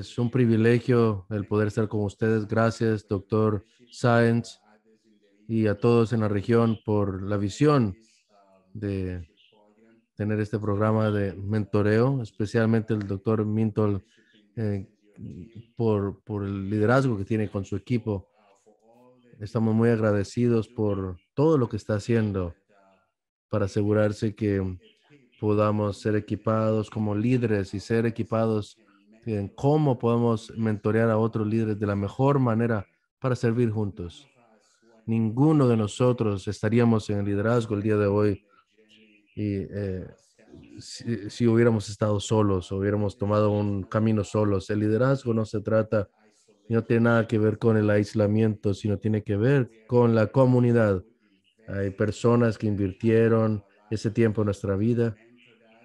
Es un privilegio el poder estar con ustedes. Gracias, doctor Sáenz, y a todos en la región por la visión de tener este programa de mentoreo, especialmente el doctor Mintol, eh, por el liderazgo que tiene con su equipo. Estamos muy agradecidos por todo lo que está haciendo para asegurarse que podamos ser equipados como líderes y ser equipados en cómo podemos mentorear a otros líderes de la mejor manera para servir juntos. Ninguno de nosotros estaríamos en el liderazgo el día de hoy y si hubiéramos estado solos o hubiéramos tomado un camino solos. El liderazgo no se trata, no tiene nada que ver con el aislamiento, sino tiene que ver con la comunidad. Hay personas que invirtieron ese tiempo en nuestra vida,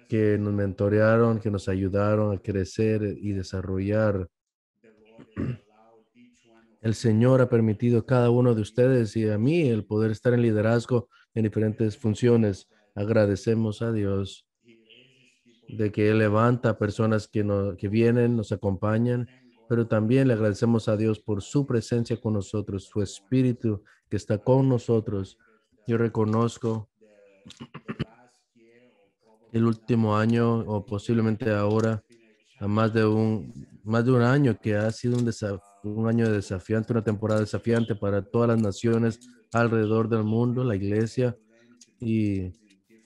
que nos mentorearon, que nos ayudaron a crecer y desarrollar. El Señor ha permitido a cada uno de ustedes y a mí el poder estar en liderazgo en diferentes funciones. Agradecemos a Dios de que Él levanta personas que vienen, nos acompañan, pero también le agradecemos a Dios por su presencia con nosotros, su espíritu que está con nosotros. Yo reconozco el último año o posiblemente ahora, a más de un año que ha sido un año desafiante, una temporada desafiante para todas las naciones alrededor del mundo, la iglesia, y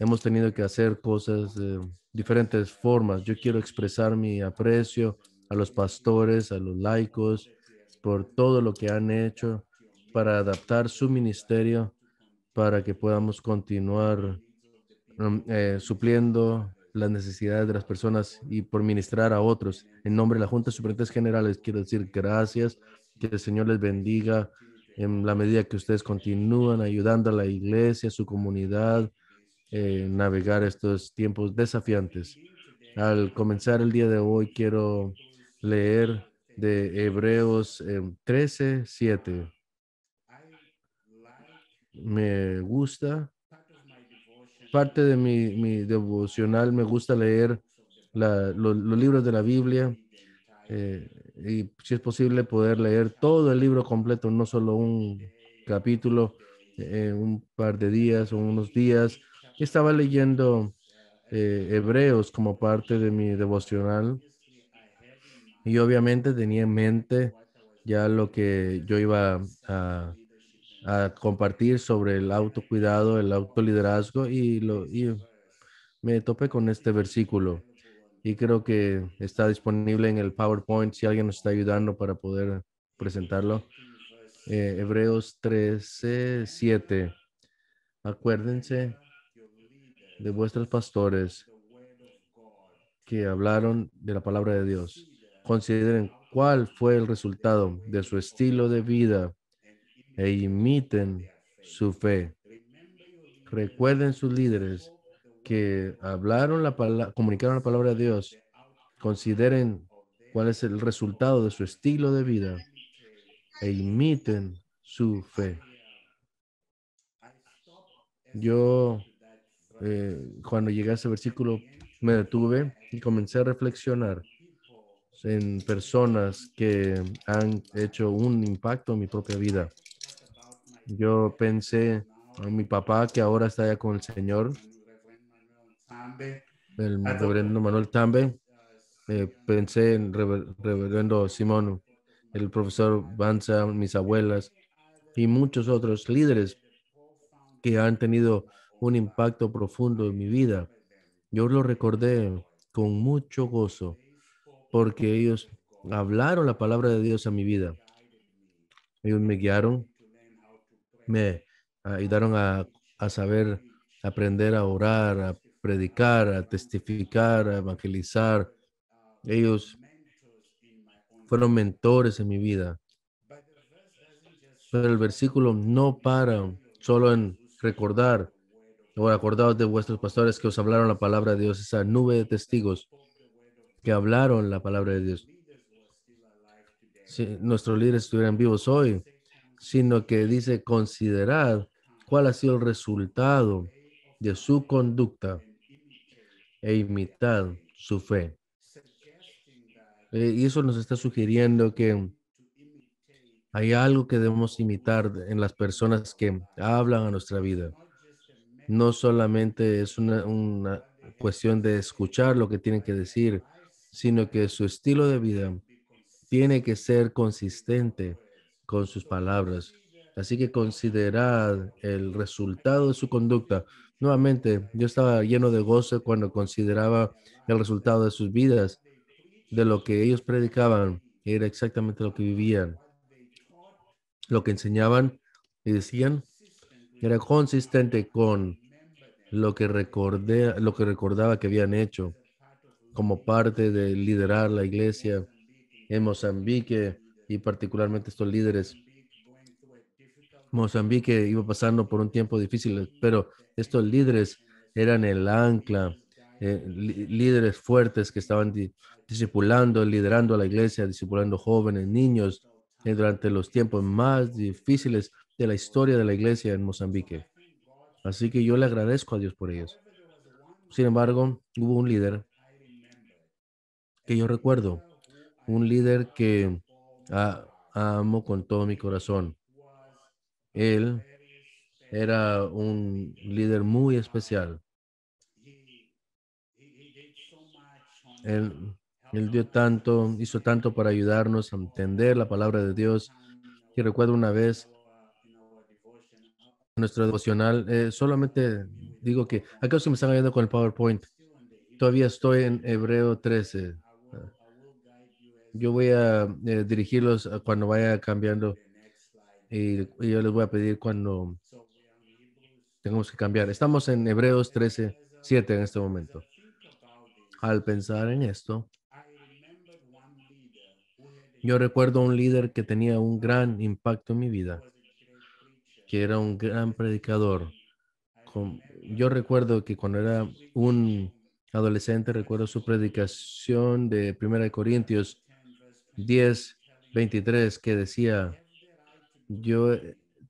hemos tenido que hacer cosas de diferentes formas. Yo quiero expresar mi aprecio a los pastores, a los laicos, por todo lo que han hecho para adaptar su ministerio para que podamos continuar supliendo las necesidades de las personas y por ministrar a otros. En nombre de la Junta de Superintendentes Generales, quiero decir gracias, que el Señor les bendiga en la medida que ustedes continúan ayudando a la iglesia, a su comunidad, navegar estos tiempos desafiantes. Al comenzar el día de hoy, quiero leer de Hebreos 13:7. Me gusta parte de mi devocional, me gusta leer los libros de la Biblia y si es posible poder leer todo el libro completo, no solo un capítulo en un par de días o unos días. Estaba leyendo Hebreos como parte de mi devocional y obviamente tenía en mente ya lo que yo iba a compartir sobre el autocuidado, el autoliderazgo y me topé con este versículo y creo que está disponible en el PowerPoint si alguien nos está ayudando para poder presentarlo. Hebreos 13:7. Acuérdense de vuestros pastores que hablaron de la palabra de Dios. Consideren cuál fue el resultado de su estilo de vida e imiten su fe. Recuerden sus líderes que hablaron comunicaron la palabra de Dios. Consideren cuál es el resultado de su estilo de vida e imiten su fe. Yo, cuando llegué a ese versículo, me detuve y comencé a reflexionar en personas que han hecho un impacto en mi propia vida. Yo pensé en mi papá, que ahora está allá con el Señor, el reverendo Manuel Tambe. Pensé en reverendo Simón, el profesor Banza, mis abuelas y muchos otros líderes que han tenido un impacto profundo en mi vida. Yo lo recordé con mucho gozo porque ellos hablaron la palabra de Dios a mi vida. Ellos me guiaron, me ayudaron a saber aprender a orar, a predicar, a testificar, a evangelizar. Ellos fueron mentores en mi vida. Pero el versículo no para solo en recordar o acordaos de vuestros pastores que os hablaron la palabra de Dios, esa nube de testigos que hablaron la palabra de Dios. Si nuestros líderes estuvieran vivos hoy, sino que dice, considerad cuál ha sido el resultado de su conducta e imitad su fe. Y eso nos está sugiriendo que hay algo que debemos imitar en las personas que hablan a nuestra vida. No solamente es una cuestión de escuchar lo que tienen que decir, sino que su estilo de vida tiene que ser consistente con sus palabras. Así que considerad el resultado de su conducta. Nuevamente, yo estaba lleno de gozo cuando consideraba el resultado de sus vidas, de lo que ellos predicaban, era exactamente lo que vivían, lo que enseñaban y decían, era consistente con lo que recordaba que habían hecho como parte de liderar la iglesia en Mozambique y particularmente estos líderes. Mozambique iba pasando por un tiempo difícil, pero estos líderes eran el ancla, líderes fuertes que estaban discipulando, liderando a la iglesia, discipulando jóvenes, niños, durante los tiempos más difíciles de la historia de la iglesia en Mozambique. Así que yo le agradezco a Dios por ellos. Sin embargo, hubo un líder que yo recuerdo, un líder que ah, amo con todo mi corazón. Él era un líder muy especial. Él, él dio tanto, hizo tanto para ayudarnos a entender la palabra de Dios. Y recuerdo una vez en nuestro devocional, solamente digo que acá se me están ayudando con el PowerPoint. Todavía estoy en Hebreo 13. Ah, Yo voy a dirigirlos cuando vaya cambiando y yo les voy a pedir cuando tengamos que cambiar. Estamos en Hebreos 13:7 en este momento. Al pensar en esto, yo recuerdo un líder que tenía un gran impacto en mi vida, que era un gran predicador. Yo recuerdo que cuando era un adolescente, recuerdo su predicación de 1 Corintios 10:23 que decía, yo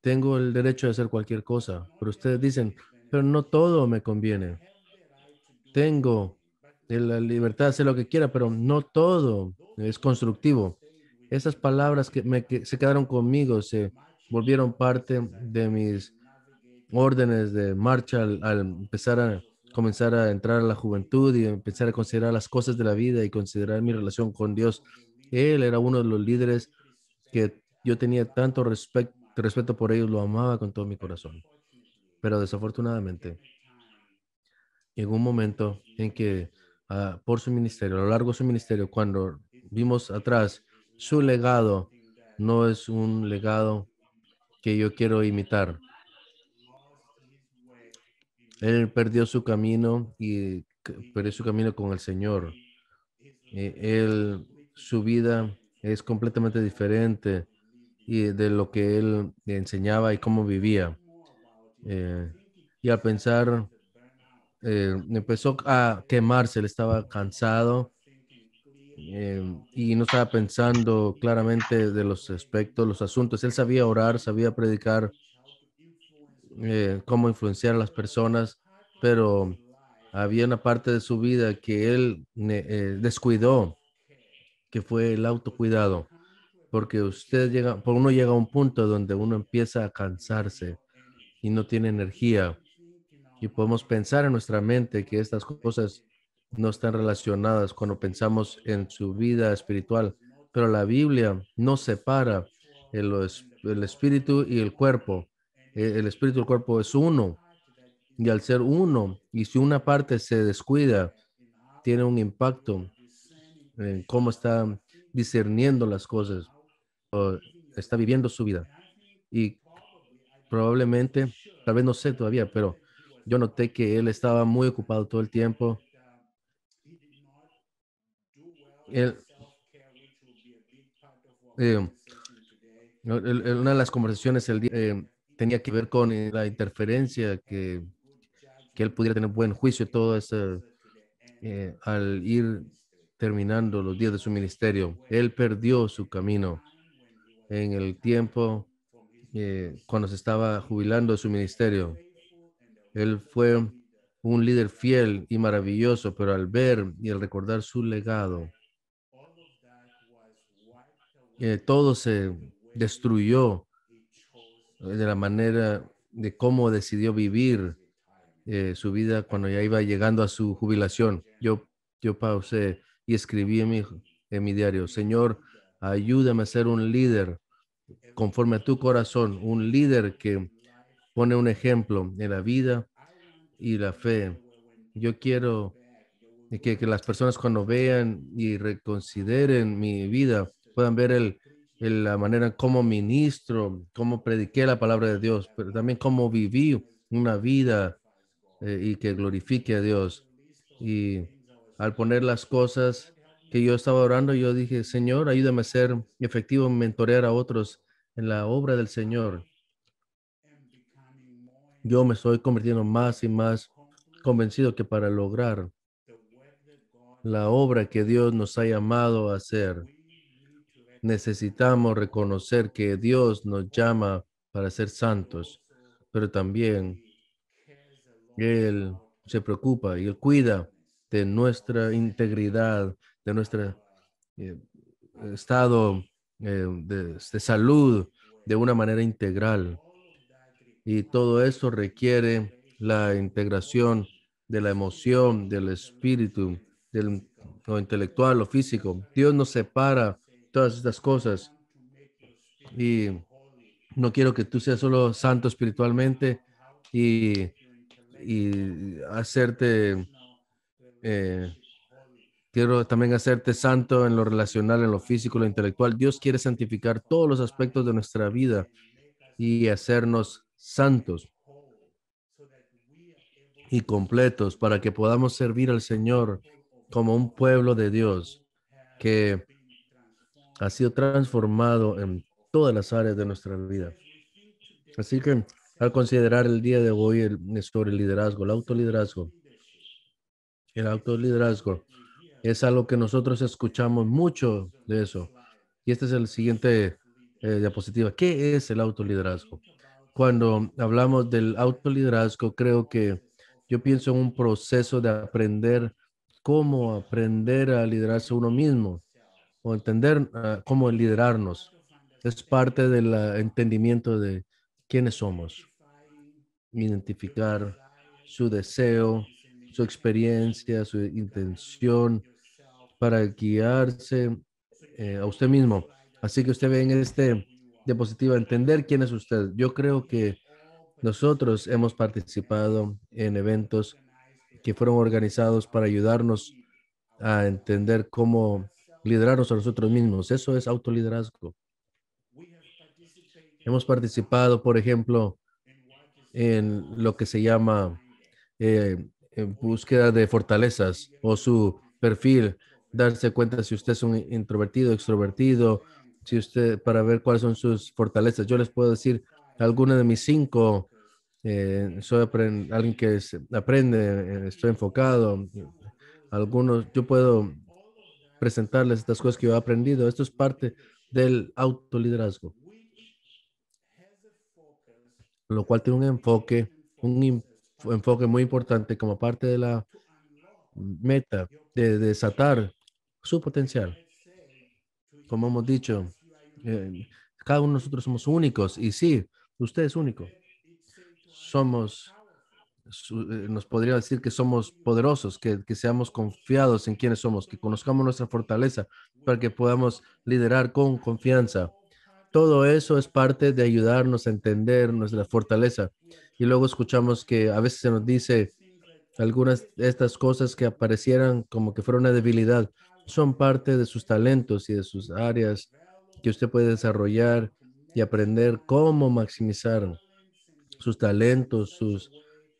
tengo el derecho de hacer cualquier cosa, pero ustedes dicen, pero no todo me conviene. Tengo la libertad de hacer lo que quiera, pero no todo es constructivo. Esas palabras que se quedaron conmigo se volvieron parte de mis órdenes de marcha al empezar a comenzar a entrar a la juventud y empezar a considerar las cosas de la vida y considerar mi relación con Dios. Él era uno de los líderes que yo tenía tanto respeto por ellos, lo amaba con todo mi corazón. Pero desafortunadamente, llegó un momento en que por su ministerio, a lo largo de su ministerio, cuando vimos atrás, su legado no es un legado que yo quiero imitar. Él perdió su camino y perdió su camino con el Señor. Su vida es completamente diferente y de lo que él enseñaba y cómo vivía. Eh, y al pensar, empezó a quemarse, él estaba cansado y no estaba pensando claramente de los aspectos, los asuntos. Él sabía orar, sabía predicar, cómo influenciar a las personas, pero había una parte de su vida que él descuidó, que fue el autocuidado, porque uno llega a un punto donde uno empieza a cansarse y no tiene energía y podemos pensar en nuestra mente que estas cosas no están relacionadas cuando pensamos en su vida espiritual, pero la Biblia no separa el espíritu y el cuerpo. El espíritu y el cuerpo es uno y al ser uno, y si una parte se descuida, tiene un impacto en cómo está discerniendo las cosas o está viviendo su vida. Y probablemente, tal vez no sé todavía, pero yo noté que él estaba muy ocupado todo el tiempo. Él, eh, una de las conversaciones tenía que ver con la interferencia que él pudiera tener buen juicio, todo eso al ir terminando los días de su ministerio. Él perdió su camino en el tiempo cuando se estaba jubilando de su ministerio. Él fue un líder fiel y maravilloso, pero al ver y al recordar su legado, todo se destruyó de la manera de cómo decidió vivir su vida cuando ya iba llegando a su jubilación. Yo pausé y escribí en mi diario: Señor, ayúdame a ser un líder conforme a tu corazón, un líder que pone un ejemplo en la vida y la fe. Yo quiero que las personas cuando vean y reconsideren mi vida puedan ver la manera como ministro, cómo prediqué la palabra de Dios, pero también cómo viví una vida y que glorifique a Dios. Y al poner las cosas que yo estaba orando, yo dije: Señor, ayúdame a ser efectivo en mentorear a otros en la obra del Señor. Yo me estoy convirtiendo más y más convencido que para lograr la obra que Dios nos ha llamado a hacer, necesitamos reconocer que Dios nos llama para ser santos, pero también Él se preocupa y Él cuida de nuestra integridad, de nuestro eh, estado de salud de una manera integral. Y todo eso requiere la integración de la emoción, del espíritu, del lo intelectual, lo físico. Dios nos separa todas estas cosas y no quiero que tú seas solo santo espiritualmente y, y hacerte, eh, quiero también hacerte santo en lo relacional, en lo físico, lo intelectual. Dios quiere santificar todos los aspectos de nuestra vida y hacernos santos y completos para que podamos servir al Señor como un pueblo de Dios que ha sido transformado en todas las áreas de nuestra vida. Así que al considerar el día de hoy sobre el liderazgo, el autoliderazgo es algo que nosotros escuchamos mucho de eso. Y este es el siguiente diapositiva. ¿Qué es el autoliderazgo? Cuando hablamos del autoliderazgo, creo que yo pienso en un proceso de aprender cómo aprender a liderarse uno mismo o entender cómo liderarnos. Es parte del entendimiento de quiénes somos, identificar su deseo, su experiencia, su intención para guiarse a usted mismo. Así que usted ve en este diapositiva entender quién es usted. Yo creo que nosotros hemos participado en eventos que fueron organizados para ayudarnos a entender cómo liderarnos a nosotros mismos. Eso es autoliderazgo. Hemos participado, por ejemplo, en lo que se llama en búsqueda de fortalezas o su perfil, darse cuenta si usted es un introvertido, extrovertido, si usted, para ver cuáles son sus fortalezas. Yo les puedo decir algunas de mis cinco. Soy alguien que aprende, estoy enfocado. Algunos, yo puedo presentarles estas cosas que yo he aprendido. Esto es parte del autoliderazgo, lo cual tiene un enfoque, enfoque muy importante como parte de la meta de desatar su potencial. Como hemos dicho, cada uno de nosotros somos únicos y sí, usted es único. Somos, nos podría decir que somos poderosos, que seamos confiados en quiénes somos, que conozcamos nuestra fortaleza para que podamos liderar con confianza. Todo eso es parte de ayudarnos a entender nuestra fortaleza. Y luego escuchamos que a veces se nos dice algunas de estas cosas que aparecieran como que fuera una debilidad, son parte de sus talentos y de sus áreas que usted puede desarrollar y aprender cómo maximizar sus talentos, sus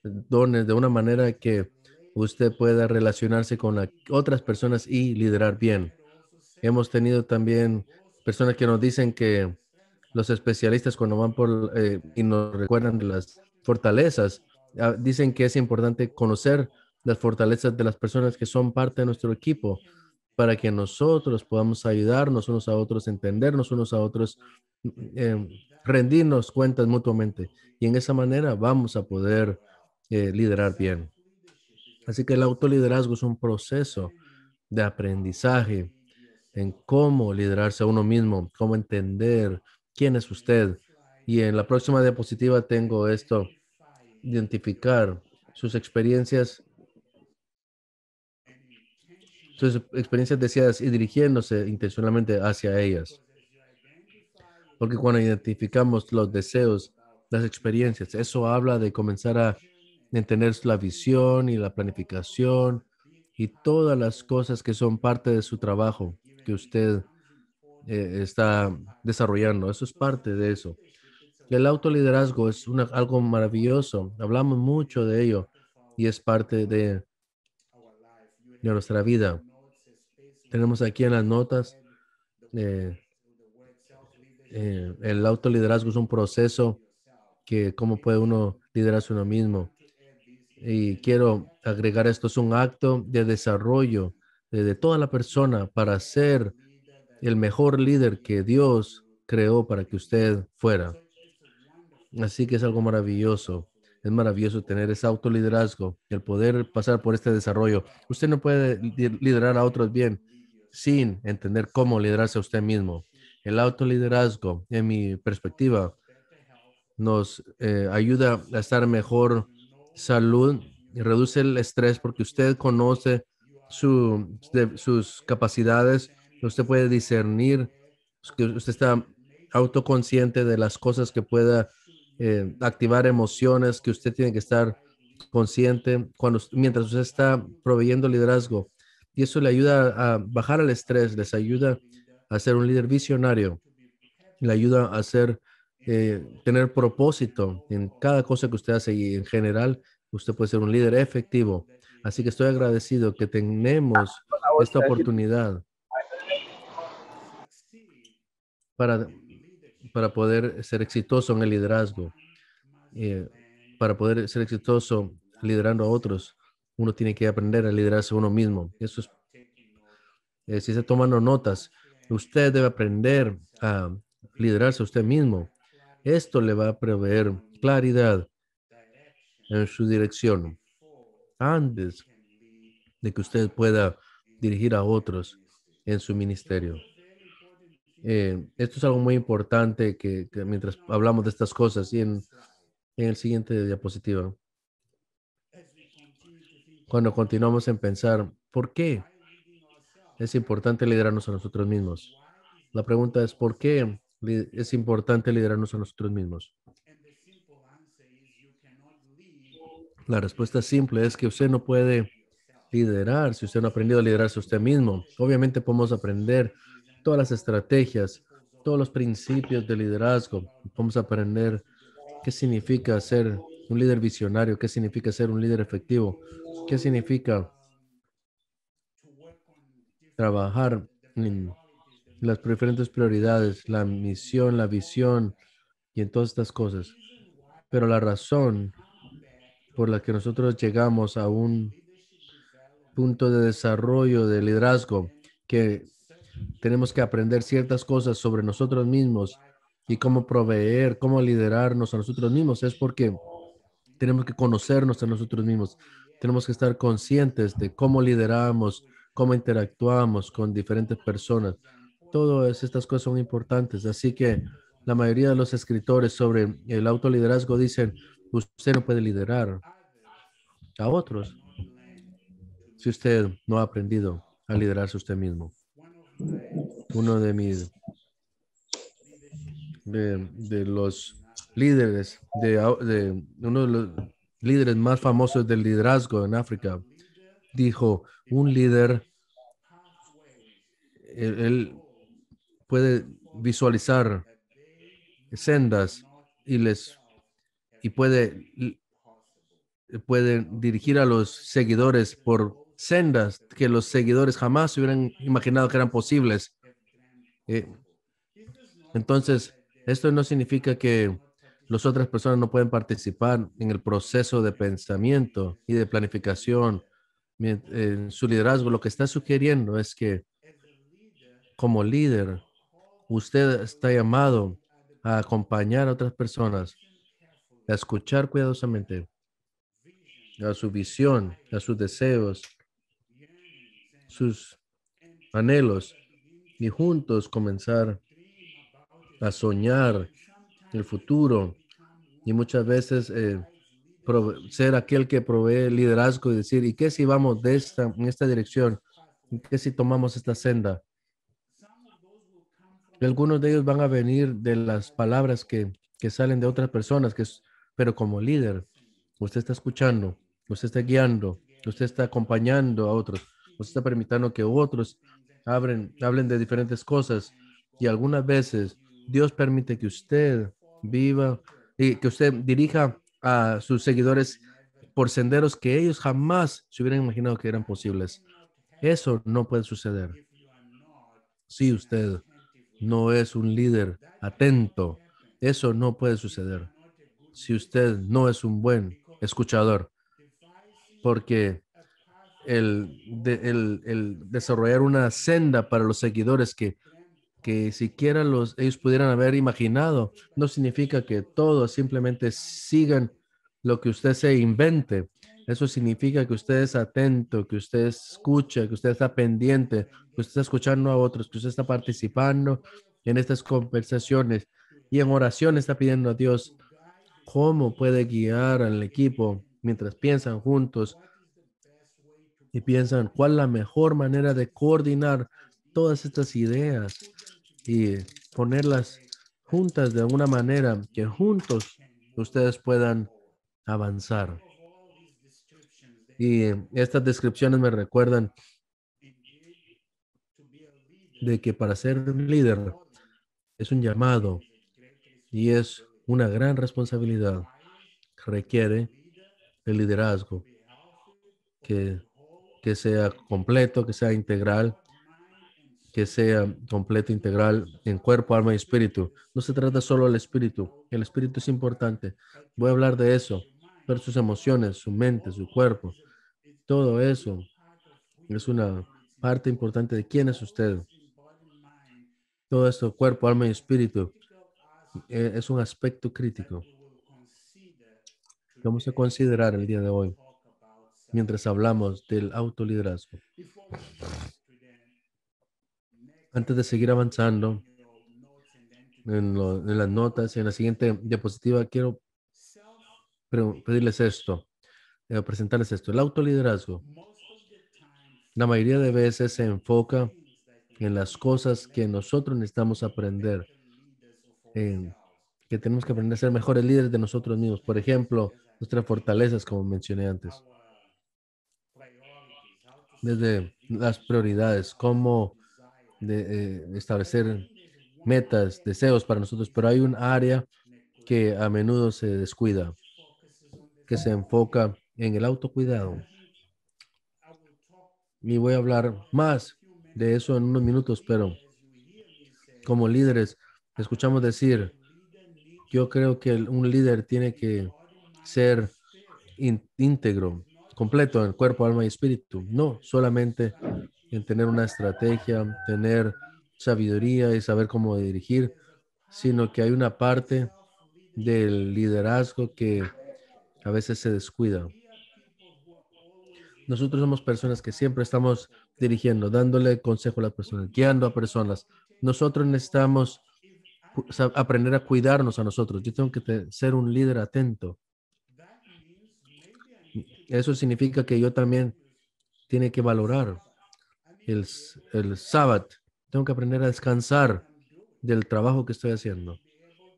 dones de una manera que usted pueda relacionarse con otras personas y liderar bien. Hemos tenido también personas que nos dicen que los especialistas cuando van por y nos recuerdan de las fortalezas, dicen que es importante conocer las fortalezas de las personas que son parte de nuestro equipo para que nosotros podamos ayudarnos unos a otros, entendernos unos a otros, eh, rendirnos cuentas mutuamente. Y en esa manera vamos a poder liderar bien. Así que el autoliderazgo es un proceso de aprendizaje en cómo liderarse a uno mismo, cómo entender quién es usted. Y en la próxima diapositiva tengo esto, identificar sus experiencias, sus experiencias deseadas y dirigiéndose intencionalmente hacia ellas. Porque cuando identificamos los deseos, las experiencias, eso habla de comenzar a entender la visión y la planificación y todas las cosas que son parte de su trabajo que usted está desarrollando. Eso es parte de eso. El autoliderazgo es algo maravilloso. Hablamos mucho de ello y es parte de nuestra vida. Tenemos aquí en las notas, eh, el autoliderazgo es un proceso que cómo puede uno liderarse uno mismo. Y quiero agregar esto, es un acto de desarrollo de toda la persona para ser el mejor líder que Dios creó para que usted fuera. Así que es algo maravilloso. Es maravilloso tener ese autoliderazgo, el poder pasar por este desarrollo. Usted no puede liderar a otros bien sin entender cómo liderarse a usted mismo. El autoliderazgo, en mi perspectiva, nos ayuda a estar en mejor salud y reduce el estrés porque usted conoce sus capacidades, usted puede discernir, que usted está autoconsciente de las cosas que pueda activar emociones, que usted tiene que estar consciente mientras usted está proveyendo liderazgo. Y eso le ayuda a bajar el estrés, les ayuda a ser un líder visionario, le ayuda a ser, tener propósito en cada cosa que usted hace y en general usted puede ser un líder efectivo. Así que estoy agradecido que tenemos esta oportunidad para, para poder ser exitoso en el liderazgo. eh, para poder ser exitoso liderando a otros, uno tiene que aprender a liderarse a uno mismo. Eso es, si está tomando notas, usted debe aprender a liderarse a usted mismo. Esto le va a proveer claridad en su dirección antes de que usted pueda dirigir a otros en su ministerio. Esto es algo muy importante que mientras hablamos de estas cosas y en el siguiente diapositiva, cuando continuamos en pensar, ¿por qué es importante liderarnos a nosotros mismos? La pregunta es, ¿por qué es importante liderarnos a nosotros mismos? La respuesta simple es que usted no puede liderar si usted no ha aprendido a liderarse usted mismo. Obviamente podemos aprender todas las estrategias, todos los principios de liderazgo. Podemos aprender qué significa ser un líder visionario, qué significa ser un líder efectivo, qué significa trabajar en las diferentes prioridades, la misión, la visión y en todas estas cosas. Pero la razón por la que nosotros llegamos a un punto de desarrollo de liderazgo, que tenemos que aprender ciertas cosas sobre nosotros mismos y cómo proveer, cómo liderarnos a nosotros mismos, es porque tenemos que conocernos a nosotros mismos. Tenemos que estar conscientes de cómo lideramos, cómo interactuamos con diferentes personas. Todas estas cosas son importantes. Así que la mayoría de los escritores sobre el autoliderazgo dicen, usted no puede liderar a otros si usted no ha aprendido a liderarse usted mismo. Uno de los líderes, uno de los líderes más famosos del liderazgo en África, dijo, un líder, él puede visualizar sendas y y puede dirigir a los seguidores por sendas que los seguidores jamás hubieran imaginado que eran posibles. Eh, entonces, esto no significa que las otras personas no pueden participar en el proceso de pensamiento y de planificación en su liderazgo. Lo que está sugiriendo es que como líder, usted está llamado a acompañar a otras personas, a escuchar cuidadosamente a su visión, a sus deseos, sus anhelos y juntos comenzar a soñar el futuro y muchas veces ser aquel que provee liderazgo y decir, ¿y qué si vamos en esta dirección? ¿Y qué si tomamos esta senda? Y algunos de ellos van a venir de las palabras que salen de otras personas, pero como líder, usted está escuchando, usted está guiando, usted está acompañando a otros, usted está permitiendo que otros hablen de diferentes cosas. Y algunas veces Dios permite que usted viva y que usted dirija a sus seguidores por senderos que ellos jamás se hubieran imaginado que eran posibles. Eso no puede suceder si usted no es un líder atento. Eso no puede suceder si usted no es un buen escuchador, porque el desarrollar una senda para los seguidores que siquiera ellos pudieran haber imaginado, no significa que todos simplemente sigan lo que usted se invente. Eso significa que usted es atento, que usted escucha, que usted está pendiente, que usted está escuchando a otros, que usted está participando en estas conversaciones y en oración está pidiendo a Dios cómo puede guiar al equipo mientras piensan juntos y piensan cuál es la mejor manera de coordinar todas estas ideas y ponerlas juntas de alguna manera que juntos ustedes puedan avanzar. Y estas descripciones me recuerdan de que para ser un líder es un llamado y es una gran responsabilidad. Requiere el liderazgo que, que sea completo, que sea integral, que sea completo, integral en cuerpo, alma y espíritu. No se trata solo del espíritu. El espíritu es importante. Voy a hablar de eso, pero sus emociones, su mente, su cuerpo, todo eso es una parte importante de quién es usted. Todo esto, cuerpo, alma y espíritu, es un aspecto crítico que vamos a considerar el día de hoy mientras hablamos del autoliderazgo. Antes de seguir avanzando en las notas, en la siguiente diapositiva, quiero pedirles esto, presentarles esto. El autoliderazgo, la mayoría de veces se enfoca en las cosas que nosotros necesitamos aprender, en que tenemos que aprender a ser mejores líderes de nosotros mismos. Por ejemplo, nuestras fortalezas, como mencioné antes, desde las prioridades, cómo establecer metas, deseos para nosotros, pero hay un área que a menudo se descuida, que se enfoca en el autocuidado. Y voy a hablar más de eso en unos minutos, pero como líderes, escuchamos decir, yo creo que un líder tiene que ser íntegro, completo en cuerpo, alma y espíritu, no solamente en tener una estrategia, tener sabiduría y saber cómo dirigir, sino que hay una parte del liderazgo que a veces se descuida. Nosotros somos personas que siempre estamos dirigiendo, dándole consejo a las personas, guiando a personas. Nosotros necesitamos aprender a cuidarnos a nosotros. Yo tengo que ser un líder atento. Eso significa que yo también tiene que valorar el sábado. Tengo que aprender a descansar del trabajo que estoy haciendo.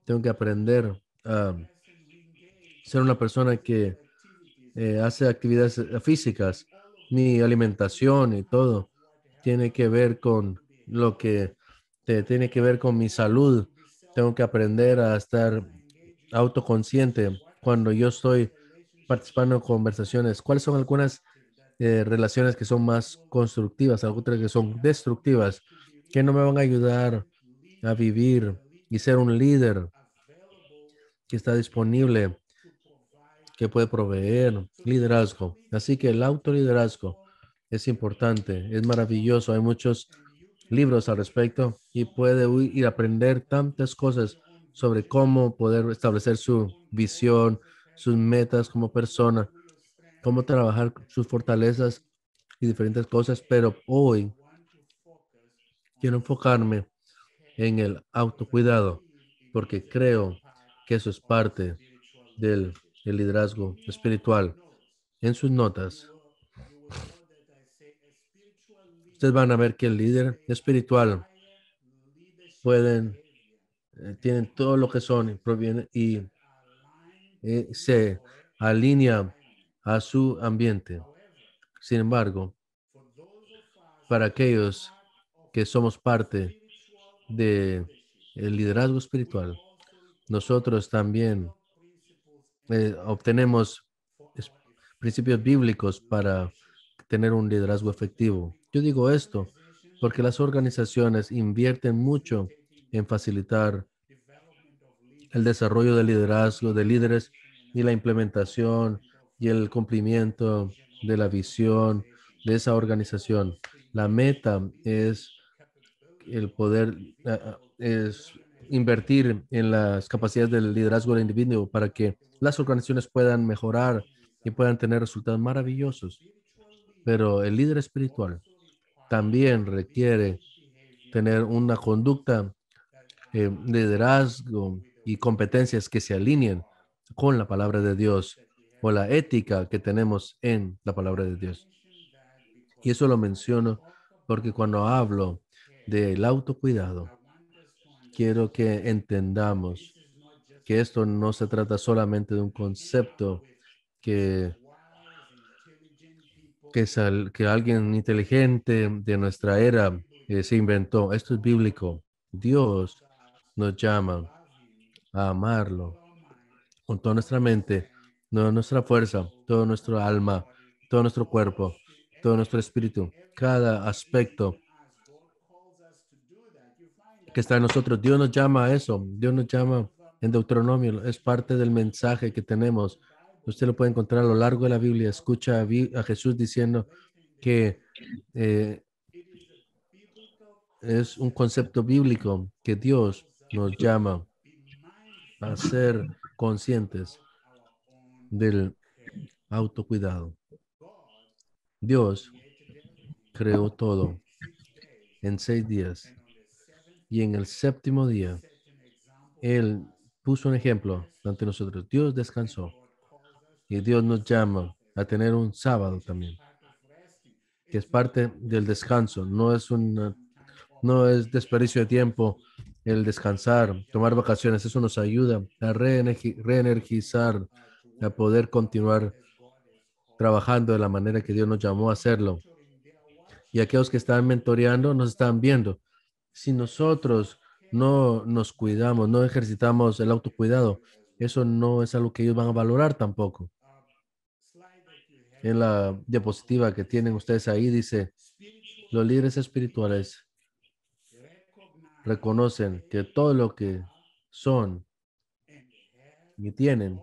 Tengo que aprender a ser una persona que hace actividades físicas. Mi alimentación y todo tiene que ver con lo que tiene que ver con mi salud. Tengo que aprender a estar autoconsciente cuando yo estoy participando en conversaciones. ¿Cuáles son algunas relaciones que son más constructivas, otras que son destructivas, que no me van a ayudar a vivir y ser un líder que está disponible, que puede proveer liderazgo? Así que el autoliderazgo es importante, es maravilloso. Hay muchos libros al respecto y puede ir a aprender tantas cosas sobre cómo poder establecer su visión, sus metas como persona, cómo trabajar sus fortalezas y diferentes cosas. Pero hoy quiero enfocarme en el autocuidado, porque creo que eso es parte del el liderazgo espiritual. En sus notas, ustedes van a ver que el líder espiritual pueden, tienen todo lo que son y proviene y se alinea a su ambiente. Sin embargo, para aquellos que somos parte de el liderazgo espiritual, nosotros también obtenemos es- principios bíblicos para tener un liderazgo efectivo. Yo digo esto porque las organizaciones invierten mucho en facilitar el desarrollo del liderazgo de líderes y la implementación y el cumplimiento de la visión de esa organización. La meta es el poder, es invertir en las capacidades del liderazgo del individuo para que las organizaciones puedan mejorar y puedan tener resultados maravillosos. Pero el líder espiritual también requiere tener una conducta, liderazgo y competencias que se alineen con la palabra de Dios o la ética que tenemos en la palabra de Dios. Y eso lo menciono porque cuando hablo del autocuidado, quiero que entendamos que esto no se trata solamente de un concepto que, que alguien inteligente de nuestra era se inventó. Esto es bíblico. Dios nos llama a amarlo con toda nuestra mente, toda nuestra fuerza, todo nuestro alma, todo nuestro cuerpo, todo nuestro espíritu, cada aspecto que está en nosotros. Dios nos llama a eso. Dios nos llama en Deuteronomio. Es parte del mensaje que tenemos. Usted lo puede encontrar a lo largo de la Biblia. Escucha a Jesús diciendo que eh, es un concepto bíblico que Dios nos llama a ser conscientes del autocuidado. Dios creó todo en 6 días y en el séptimo día Él puso un ejemplo ante nosotros. Dios descansó y Dios nos llama a tener un sábado también, que es parte del descanso. No es desperdicio de tiempo el descansar, tomar vacaciones. Eso nos ayuda a reenergizar, a poder continuar trabajando de la manera que Dios nos llamó a hacerlo. Y aquellos que están mentoreando nos están viendo. Si nosotros no nos cuidamos, no ejercitamos el autocuidado, eso no es algo que ellos van a valorar tampoco. En la diapositiva que tienen ustedes ahí dice, los líderes espirituales reconocen que todo lo que son y tienen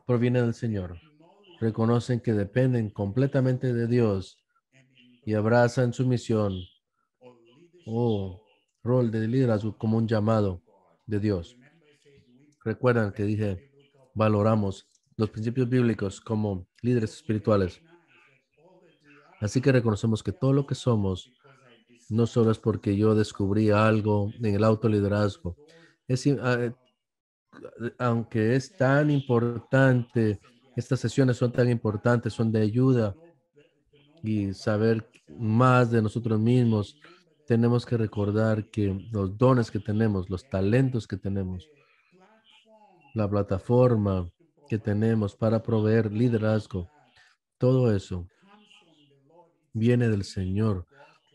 proviene del Señor. Reconocen que dependen completamente de Dios y abrazan su misión o rol de liderazgo como un llamado de Dios. Recuerdan que dije, valoramos los principios bíblicos como líderes espirituales. Así que reconocemos que todo lo que somos no solo es porque yo descubrí algo en el autoliderazgo. Es, aunque es tan importante, estas sesiones son tan importantes, son de ayuda y saber más de nosotros mismos, tenemos que recordar que los dones que tenemos, los talentos que tenemos, la plataforma que tenemos para proveer liderazgo, todo eso viene del Señor.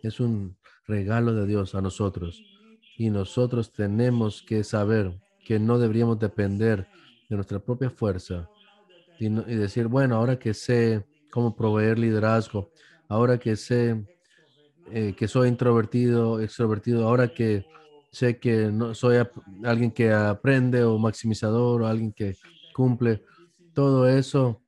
Es un regalo de Dios a nosotros. Y nosotros tenemos que saber que no deberíamos depender de nuestra propia fuerza y decir, bueno, ahora que sé cómo proveer liderazgo, ahora que sé que soy introvertido, extrovertido, ahora que sé que no soy alguien que aprende o maximizador o alguien que cumple, todo eso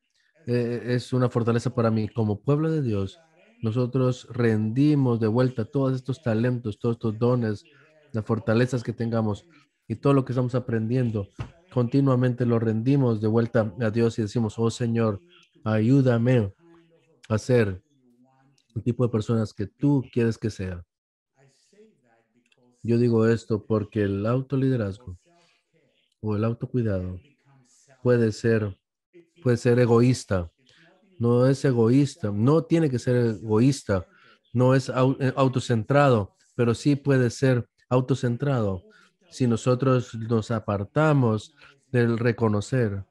es una fortaleza para mí. Como pueblo de Dios, nosotros rendimos de vuelta todos estos talentos, todos estos dones, las fortalezas que tengamos y todo lo que estamos aprendiendo. Continuamente lo rendimos de vuelta a Dios y decimos, oh Señor, ayúdame a ser el tipo de personas que tú quieres que sea. Yo digo esto porque el autoliderazgo o el autocuidado puede ser, puede ser egoísta. No es egoísta, no tiene que ser egoísta, no es autocentrado, pero sí puede ser autocentrado si nosotros nos apartamos del reconocer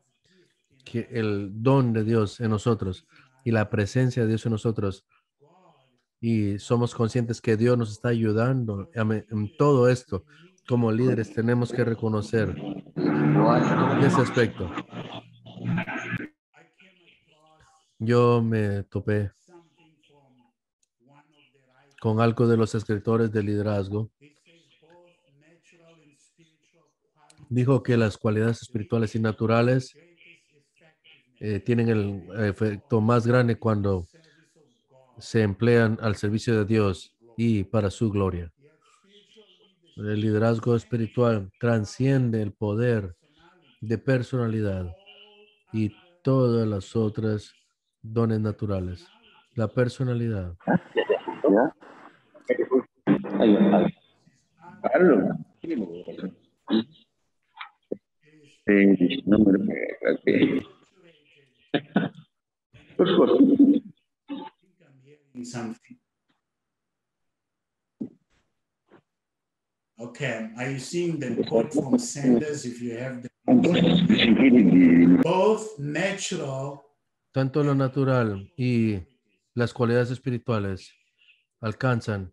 que el don de Dios en nosotros y la presencia de Dios en nosotros y somos conscientes que Dios nos está ayudando en todo esto. Como líderes tenemos que reconocer ese aspecto. Yo me topé con algo de los escritores de liderazgo. Dijo que las cualidades espirituales y naturales tienen el efecto más grande cuando se emplean al servicio de Dios y para su gloria. El liderazgo espiritual transciende el poder de personalidad y todas las otras dones naturales. La personalidad. Ya. Ayun. Halo. No me lo pegué. Something. Okay, are you seeing the quote from Sanders? If you have the both natural. Tanto lo natural y las cualidades espirituales alcanzan.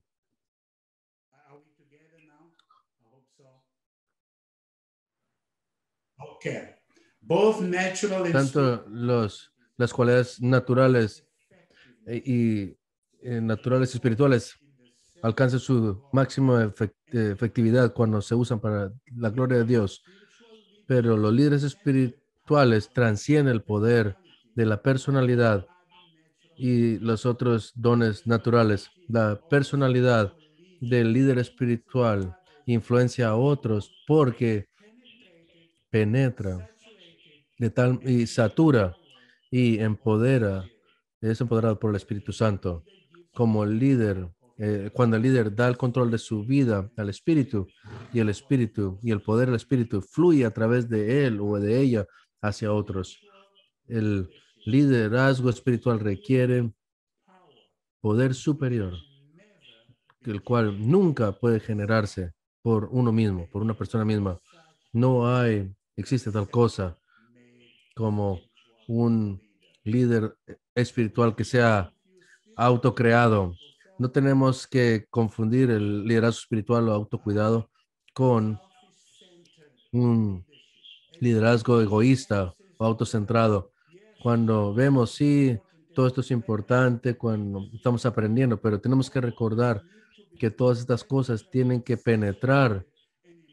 Are we together now? I hope so. Okay, both natural and Tanto las cualidades naturales y naturales y espirituales alcanzan su máxima efectividad cuando se usan para la gloria de Dios. Pero los líderes espirituales transcienden el poder de la personalidad y los otros dones naturales. La personalidad del líder espiritual influencia a otros porque penetra de tal y satura y empodera, es empoderado por el Espíritu Santo. Como líder, cuando el líder da el control de su vida al Espíritu y el Espíritu y el poder del Espíritu fluye a través de él o de ella hacia otros. El liderazgo espiritual requiere poder superior, el cual nunca puede generarse por uno mismo, por una persona misma. No existe tal cosa como un líder espiritual que sea autocreado. No tenemos que confundir el liderazgo espiritual o autocuidado con un liderazgo egoísta o autocentrado. Cuando vemos, sí, todo esto es importante cuando estamos aprendiendo, pero tenemos que recordar que todas estas cosas tienen que penetrar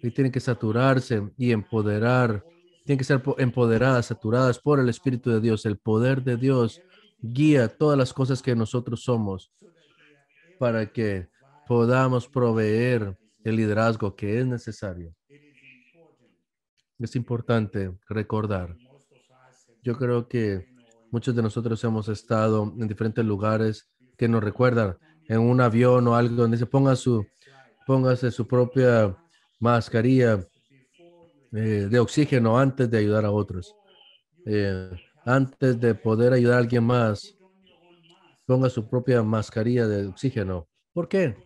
y tienen que saturarse y empoderar, tienen que ser empoderadas, saturadas por el Espíritu de Dios. El poder de Dios guía todas las cosas que nosotros somos para que podamos proveer el liderazgo que es necesario. Es importante recordar. Yo creo que muchos de nosotros hemos estado en diferentes lugares que nos recuerdan en un avión o algo donde se póngase su propia mascarilla de oxígeno antes de ayudar a otros. Eh, Antes de poder ayudar a alguien más, ponga su propia mascarilla de oxígeno. ¿Por qué?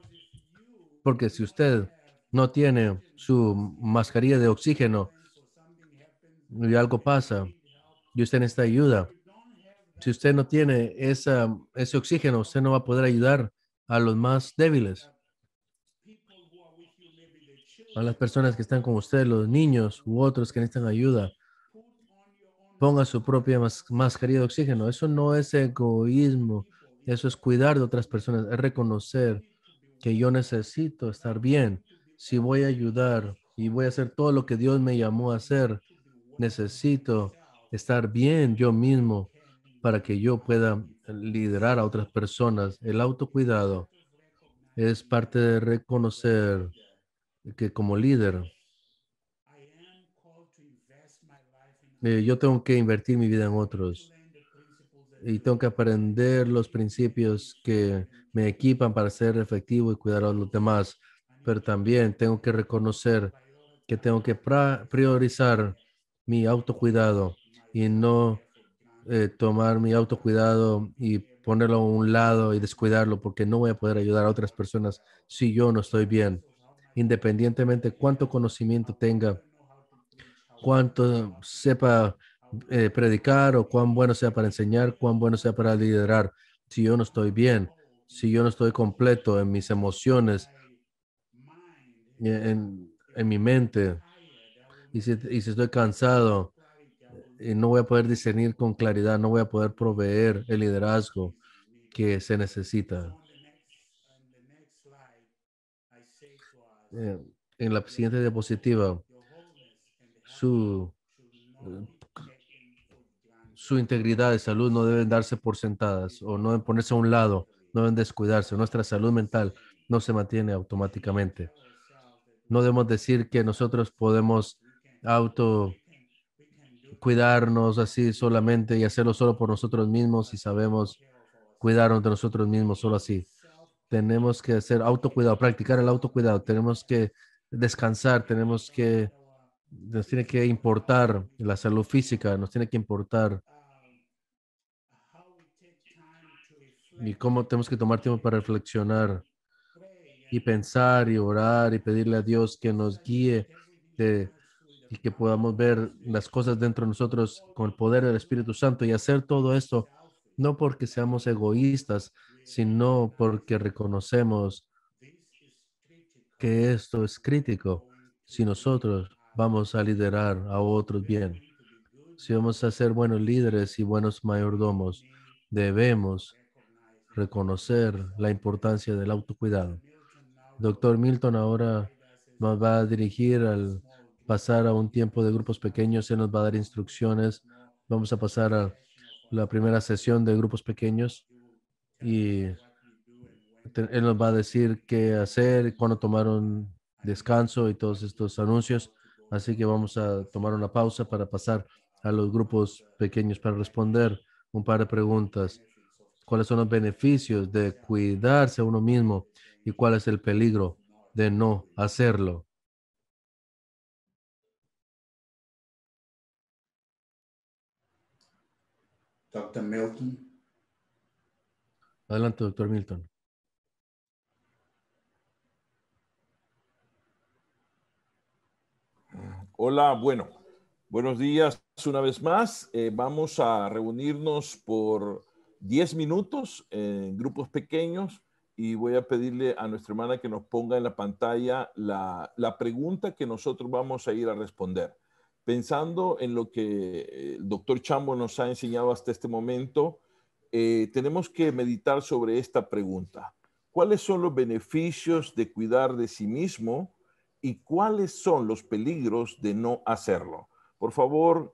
Porque si usted no tiene su mascarilla de oxígeno y algo pasa y usted necesita ayuda, si usted no tiene ese oxígeno, usted no va a poder ayudar a los más débiles, a las personas que están con usted, los niños u otros que necesitan ayuda. Ponga su propia mascarilla de oxígeno. Eso no es egoísmo, eso es cuidar de otras personas, es reconocer que yo necesito estar bien. Si voy a ayudar y voy a hacer todo lo que Dios me llamó a hacer, necesito estar bien yo mismo para que yo pueda liderar a otras personas. El autocuidado es parte de reconocer que como líder, yo tengo que invertir mi vida en otros. y tengo que aprender los principios que me equipan para ser efectivo y cuidar a los demás. Pero también tengo que reconocer que tengo que priorizar mi autocuidado y no tomar mi autocuidado y ponerlo a un lado y descuidarlo, porque no voy a poder ayudar a otras personas si yo no estoy bien. Independientemente cuánto conocimiento tenga, cuánto sepa predicar o cuán bueno sea para enseñar, cuán bueno sea para liderar. Si yo no estoy bien, si yo no estoy completo en mis emociones, en mi mente, y si estoy cansado, y no voy a poder discernir con claridad, no voy a poder proveer el liderazgo que se necesita. Eh, en la siguiente diapositiva, su, eh, su integridad de salud no deben darse por sentadas o no deben ponerse a un lado, no deben descuidarse. Nuestra salud mental no se mantiene automáticamente. No debemos decir que nosotros podemos auto cuidarnos así solamente y hacerlo solo por nosotros mismos y sabemos cuidarnos de nosotros mismos solo así. Tenemos que hacer autocuidado, practicar el autocuidado. Tenemos que descansar, nos tiene que importar la salud física, nos tiene que importar y cómo tenemos que tomar tiempo para reflexionar y pensar y orar y pedirle a Dios que nos guíe y que podamos ver las cosas dentro de nosotros con el poder del Espíritu Santo y hacer todo esto no porque seamos egoístas, sino porque reconocemos que esto es crítico si nosotros vamos a liderar a otros bien. Si vamos a ser buenos líderes y buenos mayordomos, debemos reconocer la importancia del autocuidado. Doctor Milton ahora nos va a dirigir al pasar a un tiempo de grupos pequeños. Él nos va a dar instrucciones. Vamos a pasar a la primera sesión de grupos pequeños y él nos va a decir qué hacer, cuándo tomar un descanso y todos estos anuncios. Así que vamos a tomar una pausa para pasar a los grupos pequeños para responder un par de preguntas. ¿Cuáles son los beneficios de cuidarse a uno mismo y cuál es el peligro de no hacerlo? Dr. Milton. Adelante, doctor Milton. Hola, bueno, buenos días una vez más. Vamos a reunirnos por 10 minutos en grupos pequeños y voy a pedirle a nuestra hermana que nos ponga en la pantalla la pregunta que nosotros vamos a ir a responder. Pensando en lo que el doctor Chambo nos ha enseñado hasta este momento, tenemos que meditar sobre esta pregunta. ¿Cuáles son los beneficios de cuidar de sí mismo? ¿Y cuáles son los peligros de no hacerlo? Por favor,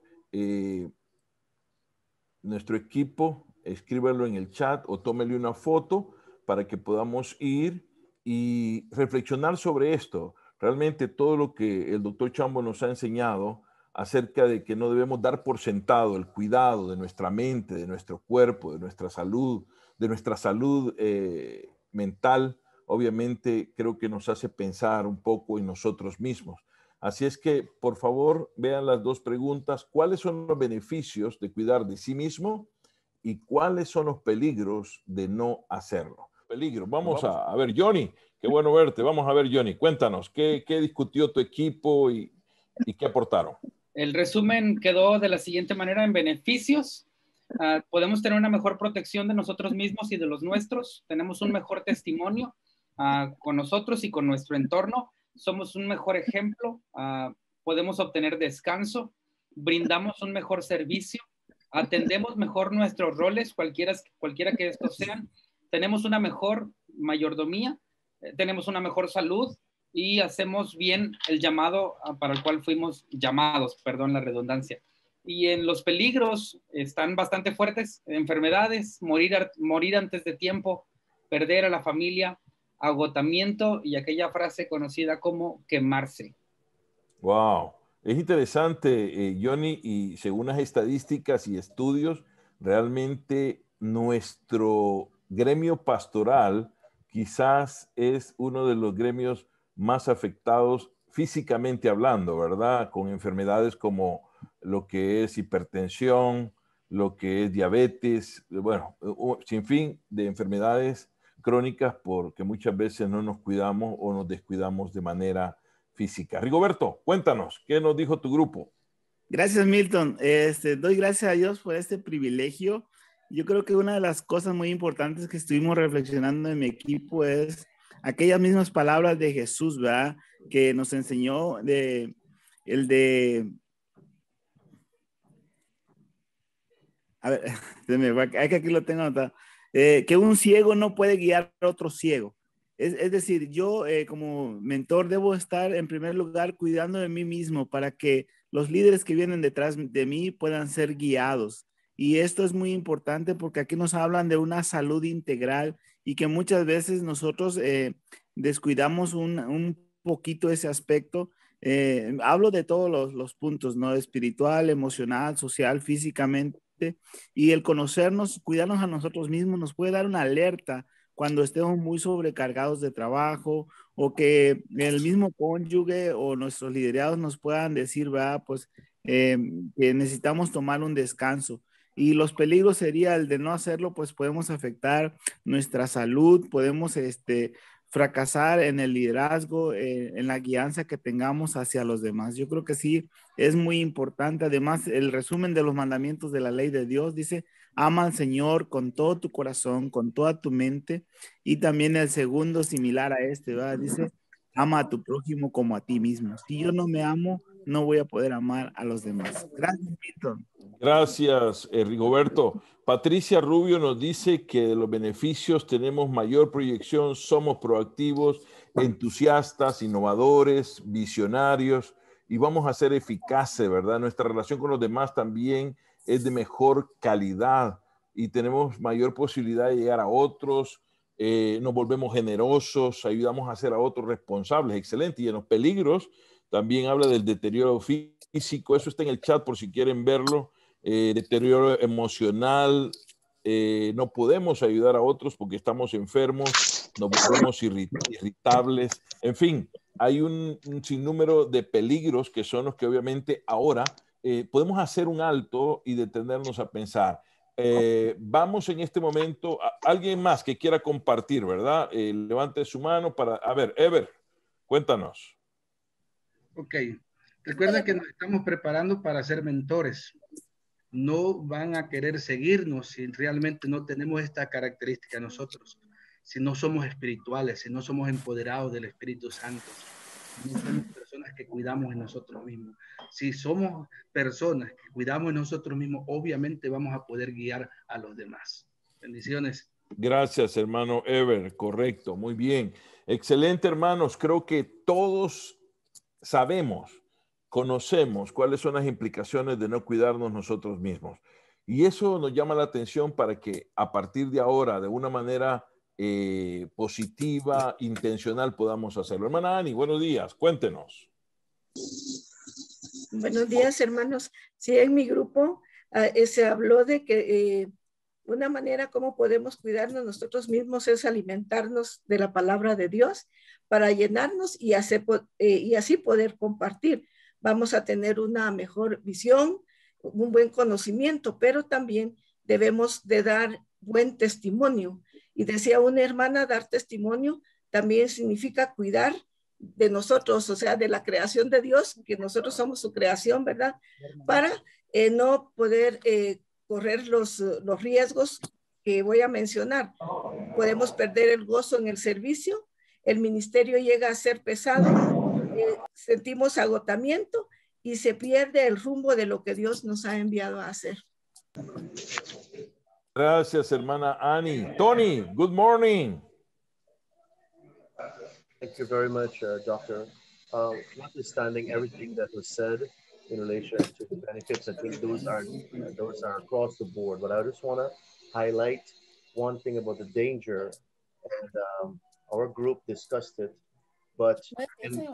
nuestro equipo, escríbelo en el chat o tómele una foto para que podamos ir y reflexionar sobre esto. Realmente todo lo que el doctor Chambo nos ha enseñado acerca de que no debemos dar por sentado el cuidado de nuestra mente, de nuestro cuerpo, de nuestra salud mental, obviamente creo que nos hace pensar un poco en nosotros mismos. Así es que, por favor, vean las dos preguntas. ¿Cuáles son los beneficios de cuidar de sí mismo y cuáles son los peligros de no hacerlo? Peligro. Vamos a ver, Johnny, qué bueno verte. Vamos a ver, Johnny, cuéntanos, ¿qué discutió tu equipo y qué aportaron? El resumen quedó de la siguiente manera: en beneficios, podemos tener una mejor protección de nosotros mismos y de los nuestros, tenemos un mejor testimonio con nosotros y con nuestro entorno, somos un mejor ejemplo, podemos obtener descanso, brindamos un mejor servicio, atendemos mejor nuestros roles, cualquiera que estos sean, tenemos una mejor mayordomía, tenemos una mejor salud, y hacemos bien el llamado para el cual fuimos llamados, perdón la redundancia. Y en los peligros están bastante fuertes: enfermedades, morir antes de tiempo, perder a la familia, agotamiento y aquella frase conocida como quemarse. Wow, es interesante, Johnny, y según las estadísticas y estudios, realmente nuestro gremio pastoral quizás es uno de los gremios más afectados físicamente hablando, ¿verdad? Con enfermedades como lo que es hipertensión, lo que es diabetes, bueno, sin fin de enfermedades crónicas porque muchas veces no nos cuidamos o nos descuidamos de manera física. Rigoberto, cuéntanos, ¿qué nos dijo tu grupo? Gracias, Milton. Doy gracias a Dios por este privilegio. Yo creo que una de las cosas muy importantes que estuvimos reflexionando en mi equipo es aquellas mismas palabras de Jesús, ¿verdad? Que nos enseñó a ver, que aquí lo tengo anotado, que un ciego no puede guiar a otro ciego. Es decir, yo como mentor debo estar en primer lugar cuidando de mí mismo para que los líderes que vienen detrás de mí puedan ser guiados. Y esto es muy importante porque aquí nos hablan de una salud integral y que muchas veces nosotros descuidamos un poquito ese aspecto. Hablo de todos los puntos, ¿no? Espiritual, emocional, social, físicamente. Y el conocernos, cuidarnos a nosotros mismos nos puede dar una alerta cuando estemos muy sobrecargados de trabajo o que el mismo cónyuge o nuestros liderados nos puedan decir, ¿verdad? Pues que necesitamos tomar un descanso. Y los peligros sería el de no hacerlo, pues podemos afectar nuestra salud, podemos fracasar en el liderazgo, en la guianza que tengamos hacia los demás. Yo creo que sí, es muy importante. Además, el resumen de los mandamientos de la ley de Dios dice, ama al Señor con todo tu corazón, con toda tu mente. Y también el segundo similar a este, ¿verdad? Dice, ama a tu prójimo como a ti mismo. Si yo no me amo, no voy a poder amar a los demás. Gracias, Milton. Gracias, Rigoberto. Patricia Rubio nos dice que de los beneficios tenemos mayor proyección, somos proactivos, entusiastas, innovadores, visionarios y vamos a ser eficaces, ¿verdad? Nuestra relación con los demás también es de mejor calidad y tenemos mayor posibilidad de llegar a otros, nos volvemos generosos, ayudamos a hacer a otros responsables, excelente. Y en los peligros también habla del deterioro físico, eso está en el chat por si quieren verlo. Deterioro emocional, no podemos ayudar a otros porque estamos enfermos, nos volvemos irritables, en fin, hay un sinnúmero de peligros que son los que obviamente ahora podemos hacer un alto y detenernos a pensar. Vamos en este momento, alguien más que quiera compartir, ¿verdad? Levante su mano para, a ver, Ever, cuéntanos. Ok, recuerda que nos estamos preparando para ser mentores. No van a querer seguirnos si realmente no tenemos esta característica nosotros, si no somos espirituales, si no somos empoderados del Espíritu Santo, si no somos personas que cuidamos en nosotros mismos. Si somos personas que cuidamos en nosotros mismos, obviamente vamos a poder guiar a los demás. Bendiciones. Gracias, hermano Ever, correcto, muy bien. Excelente, hermanos, creo que todos sabemos, conocemos cuáles son las implicaciones de no cuidarnos nosotros mismos. Y eso nos llama la atención para que a partir de ahora, de una manera positiva, intencional, podamos hacerlo. Hermana Ani, buenos días, cuéntenos. Buenos días, hermanos. Sí, en mi grupo se habló de que una manera como podemos cuidarnos nosotros mismos es alimentarnos de la palabra de Dios para llenarnos y así poder compartir. Vamos a tener una mejor visión, un buen conocimiento, pero también debemos de dar buen testimonio. Y decía una hermana, dar testimonio también significa cuidar de nosotros, o sea, de la creación de Dios, que nosotros somos su creación, ¿verdad? Para no poder correr los riesgos que voy a mencionar. Podemos perder el gozo en el servicio, el ministerio llega a ser pesado, sentimos agotamiento y se pierde el rumbo de lo que Dios nos ha enviado a hacer. Gracias, hermana Ani. Tony, good morning. Thank you very much, Doctor. Notwithstanding everything that was said in relation to the benefits, I think those are across the board. But I just want to highlight one thing about the danger, and our group discussed it. But there's a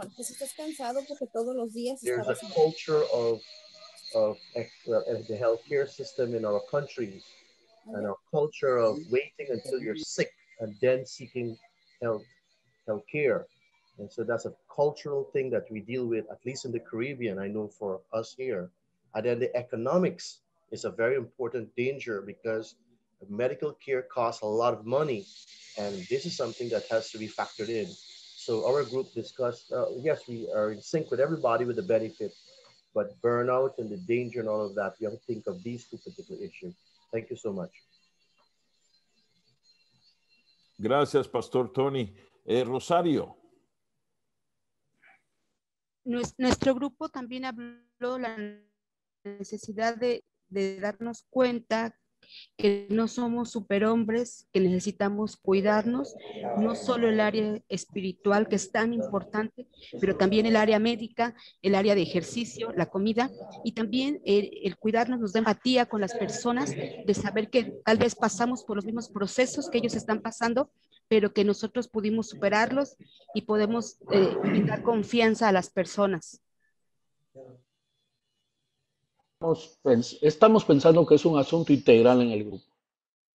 culture of of the healthcare system in our countries and our culture of waiting until you're sick and then seeking health care. And so that's a cultural thing that we deal with, at least in the Caribbean, I know for us here. And then the economics is a very important danger because medical care costs a lot of money. And this is something that has to be factored in. So our group discussed, yes, we are in sync with everybody with the benefit, but burnout and the danger and all of that, you have to think of these two particular issues. Thank you so much. Gracias, Pastor Tony. Rosario. Nuestro grupo también habló de la necesidad de darnos cuenta que no somos superhombres, que necesitamos cuidarnos, no solo el área espiritual, que es tan importante, pero también el área médica, el área de ejercicio, la comida, y también el cuidarnos nos da empatía con las personas, de saber que tal vez pasamos por los mismos procesos que ellos están pasando, pero que nosotros pudimos superarlos y podemos dar confianza a las personas. Estamos pensando que es un asunto integral en el grupo.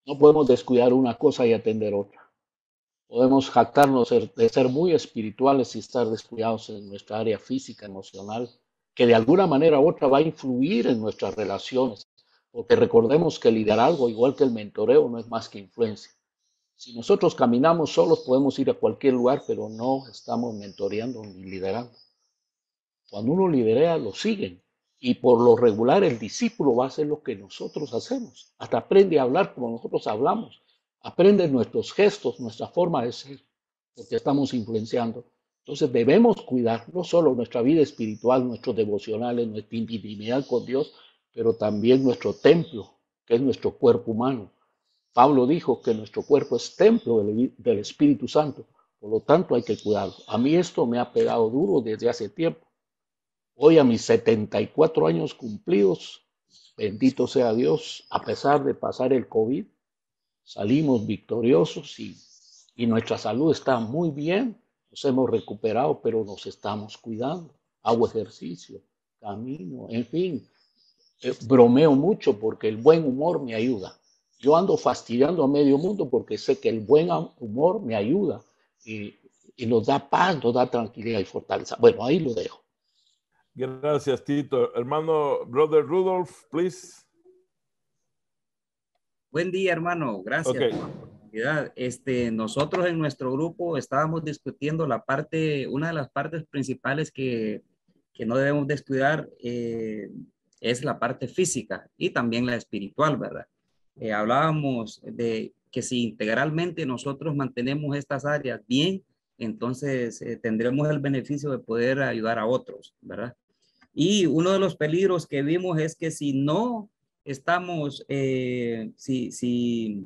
No podemos descuidar una cosa y atender otra. Podemos jactarnos de ser muy espirituales y estar descuidados en nuestra área física, emocional, que de alguna manera u otra va a influir en nuestras relaciones. Porque recordemos que el liderazgo, igual que el mentoreo, no es más que influencia. Si nosotros caminamos solos, podemos ir a cualquier lugar, pero no estamos mentoreando ni liderando. Cuando uno lidera, lo siguen. Y por lo regular, el discípulo va a hacer lo que nosotros hacemos. Hasta aprende a hablar como nosotros hablamos. Aprende nuestros gestos, nuestra forma de ser, porque estamos influenciando. Entonces debemos cuidar no solo nuestra vida espiritual, nuestros devocionales, nuestra intimidad con Dios, pero también nuestro templo, que es nuestro cuerpo humano. Pablo dijo que nuestro cuerpo es templo del Espíritu Santo. Por lo tanto, hay que cuidarlo. A mí esto me ha pegado duro desde hace tiempo. Hoy a mis 74 años cumplidos, bendito sea Dios, a pesar de pasar el COVID, salimos victoriosos y nuestra salud está muy bien. Nos hemos recuperado, pero nos estamos cuidando. Hago ejercicio, camino, en fin. Bromeo mucho porque el buen humor me ayuda. Yo ando fastidiando a medio mundo porque sé que el buen humor me ayuda y nos da paz, nos da tranquilidad y fortaleza. Bueno, ahí lo dejo. Gracias, Tito. Hermano, Brother Rudolph, please. Buen día, hermano. Gracias. Okay. Nosotros en nuestro grupo estábamos discutiendo una de las partes principales que no debemos descuidar es la parte física y también la espiritual, ¿verdad? Hablábamos de que si integralmente nosotros mantenemos estas áreas bien, entonces tendremos el beneficio de poder ayudar a otros, ¿verdad? Y uno de los peligros que vimos es que si no estamos, si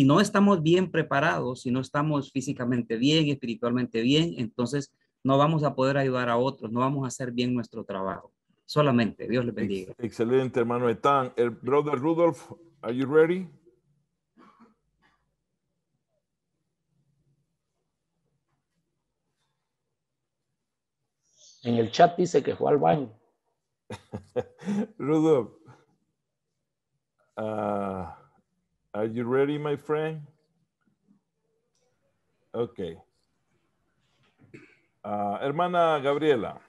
no estamos bien preparados, si no estamos físicamente bien, espiritualmente bien, entonces no vamos a poder ayudar a otros, no vamos a hacer bien nuestro trabajo. Solamente, Dios les bendiga. Excelente, hermano Etán. Brother Rudolph, are you ready? En el chat dice que fue al baño. Rudolph, are you ready, my friend? Okay. Hermana Gabriela.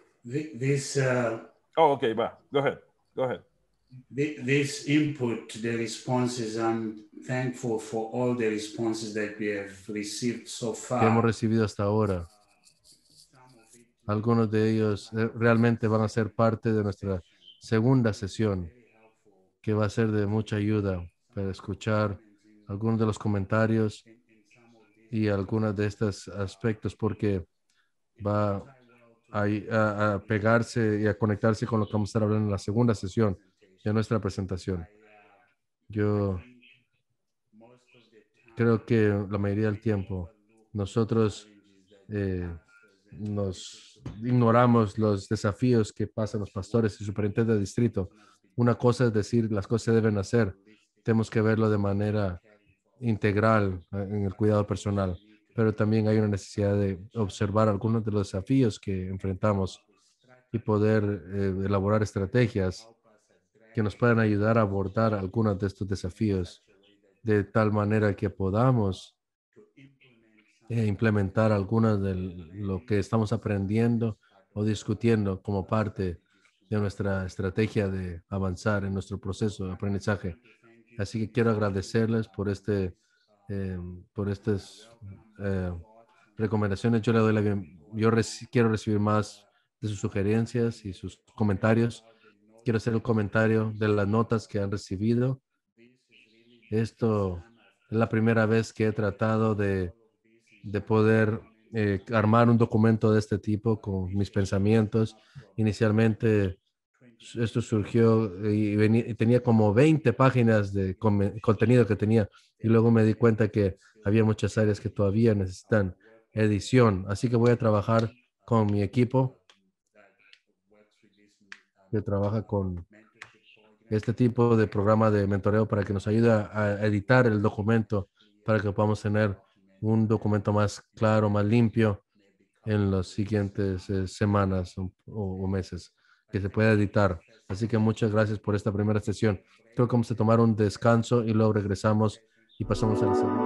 Okay, va. Go ahead. This input, the responses, I'm thankful for all the responses that we have received so far. Que hemos recibido hasta ahora. Algunos de ellos realmente van a ser parte de nuestra segunda sesión, que va a ser de mucha ayuda para escuchar algunos de los comentarios y algunos de estos aspectos, porque va a pegarse y a conectarse con lo que vamos a estar hablando en la segunda sesión de nuestra presentación. Yo creo que la mayoría del tiempo nosotros nos ignoramos los desafíos que pasan los pastores y superintendentes de distrito. Una cosa es decir las cosas se deben hacer. Tenemos que verlo de manera integral en el cuidado personal, pero también hay una necesidad de observar algunos de los desafíos que enfrentamos y poder elaborar estrategias que nos puedan ayudar a abordar algunos de estos desafíos de tal manera que podamos implementar algunas de lo que estamos aprendiendo o discutiendo como parte de nuestra estrategia de avanzar en nuestro proceso de aprendizaje. Así que quiero agradecerles por por estas recomendaciones. Yo le doy quiero recibir más de sus sugerencias y sus comentarios. Quiero hacer el comentario de las notas que han recibido. Esto es la primera vez que he tratado de poder armar un documento de este tipo con mis pensamientos. Inicialmente, esto surgió y tenía como 20 páginas de contenido que tenía, y luego me di cuenta que había muchas áreas que todavía necesitan edición. Así que voy a trabajar con mi equipo que trabaja con este tipo de programa de mentoreo para que nos ayude a editar el documento para que podamos tener un documento más claro, más limpio en las siguientes semanas o meses que se pueda editar. Así que muchas gracias por esta primera sesión. Creo que vamos a tomar un descanso y luego regresamos y pasamos a la segunda.